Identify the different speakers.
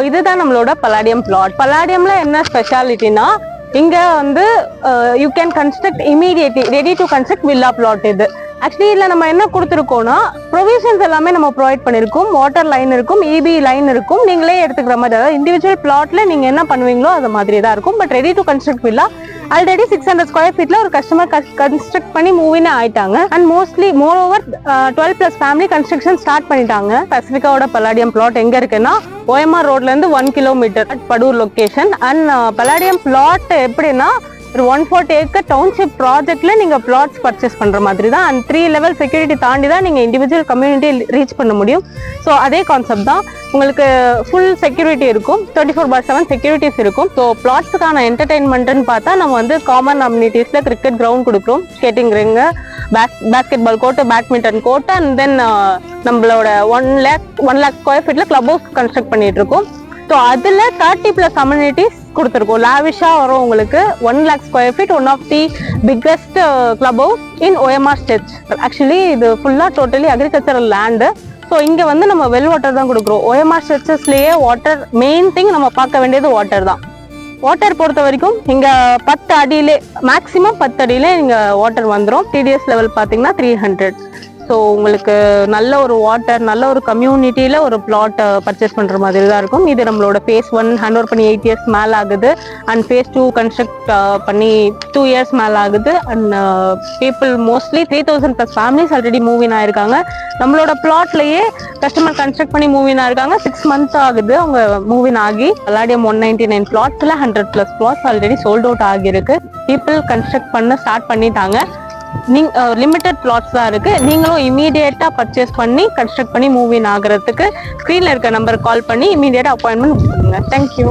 Speaker 1: இதுதான் நம்மளோட பல்லாடியம் பிளாட். பல்லாடியம்ல என்ன ஸ்பெஷாலிட்டினா இங்க வந்து you can construct immediately ready to construct villa flat. இது ஆக்சுவலி இதுல நம்ம என்ன கொடுத்துருக்கோம்னா ப்ரொவிஷன்ஸ் எல்லாமே நம்ம ப்ரொவைட் பண்ணிருக்கோம். வாட்டர் லைன் இருக்கும், இபி லைன் இருக்கும், நீங்களே எடுத்துக்கிற மாதிரி. அதாவது இண்டிவிஜுவல் பிளாட்ல நீங்க என்ன பண்ணுவீங்களோ அது மாதிரி தான் இருக்கும். But ready to construct villa already 600 square ஃபீட்ல ஒரு கஸ்டமர் கன்ஸ்ட்ரக்ட் பண்ணி மூவின்னு ஆயிட்டாங்க. And mostly more over 12+ family construction start பண்ணிட்டாங்க. பசிபிகாவோட பல்லாடியம் பிளாட் எங்க இருக்குன்னா OMR ரோட்ல இருந்து 1 கிலோமீட்டர் படூர் லொகேஷன். அண்ட் பல்லாடியம் பிளாட் எப்படின்னா ஒரு 140 ஏக்கர் டவுன்ஷிப் ப்ராஜெக்ட்ல நீங்க பிளாட்ஸ் பர்ச்சேஸ் பண்ற மாதிரி தான். அண்ட் 3 லெவல் செக்யூரிட்டி தாண்டி தான் நீங்க இண்டிவிஜுவல் கம்யூனிட்டி ரீச் பண்ண முடியும். ஸோ அதே கான்செப்ட் தான். உங்களுக்கு ஃபுல் செக்யூரிட்டி இருக்கும், 24/7 செக்யூரிட்டிஸ் இருக்கும். ஸோ பிளாட்ஸுக்கான என்டர்டைன்மெண்ட்னு பார்த்தா நம்ம வந்து காமன் அம்யூனிட்டிஸ்ல கிரிக்கெட் கிரவுண்ட் கொடுக்குறோம், skating rink, basketball court, badminton court, and then நம்மளோட 1 lakh ஸ்கொயர் ஃபீட்ல கிளப் ஹவுஸ் கன்ஸ்ட்ரக்ட் பண்ணிட்டு இருக்கோம். ஸோ அதில் 30+ அம்யூனிட்டிஸ் கொடுத்துருக்கோம். லாவிஷா வரும் உங்களுக்கு. 1 lakh square feet, one of the biggest club house in OMR stretch. Actually இது ஃபுல்லாக டோட்டலி அக்ரிகல்ச்சரல் லேண்டு. ஸோ இங்கே வந்து நம்ம வெல் வாட்டர் தான் கொடுக்குறோம். OMR ஸ்டெச்சஸ்லேயே வாட்டர் மெயின் திங். நம்ம பார்க்க வேண்டியது வாட்டர் தான். வாட்டர் பொறுத்த வரைக்கும் இங்கே 10 அடியிலே மேக்ஸிமம் 10 அடியிலே இங்கே வாட்டர் வந்துடும். TDS லெவல் பார்த்தீங்கன்னா 300. ஸோ உங்களுக்கு நல்ல ஒரு வாட்டர், நல்ல ஒரு கம்யூனிட்டியில் ஒரு பிளாட் பர்ச்சேஸ் பண்ணுற மாதிரி தான் இருக்கும். இது நம்மளோட phase 1 ஹேண்ட் ஓவர் பண்ணி 8 years மேலே ஆகுது. அண்ட் phase 2 கன்ஸ்ட்ரக்ட் பண்ணி 2 years மேலே ஆகுது. And people mostly 3000+ families already move in ஆயிருக்காங்க. நம்மளோட பிளாட்லேயே கஸ்டமர் கன்ஸ்ட்ரக்ட் பண்ணி மூவின் ஆயிருக்காங்க. 6 months ஆகுது அவங்க மூவின் ஆகி. பல்லாடியம் 199 பிளாட்ஸில் 100+ பிளாட்ஸ் ஆல்ரெடி சோல்ட் அவுட் ஆகியிருக்கு. பீப்புள் கன்ஸ்ட்ரக்ட் பண்ண ஸ்டார்ட் பண்ணிட்டாங்க. லிமிட்டட் பிளாட்ஸ் தான் இருக்கு. நீங்களும் இமீடியட்டா பர்ச்சேஸ் பண்ணி கன்ஸ்ட்ரக்ட் பண்ணி மூவின் ஆகிறதுக்கு ஸ்கிரீன்ல இருக்க நம்பருக்கு கால் பண்ணி இமீடியட்டா அப்பாயின்மெண்ட் பண்ணுங்க. தேங்க்யூ.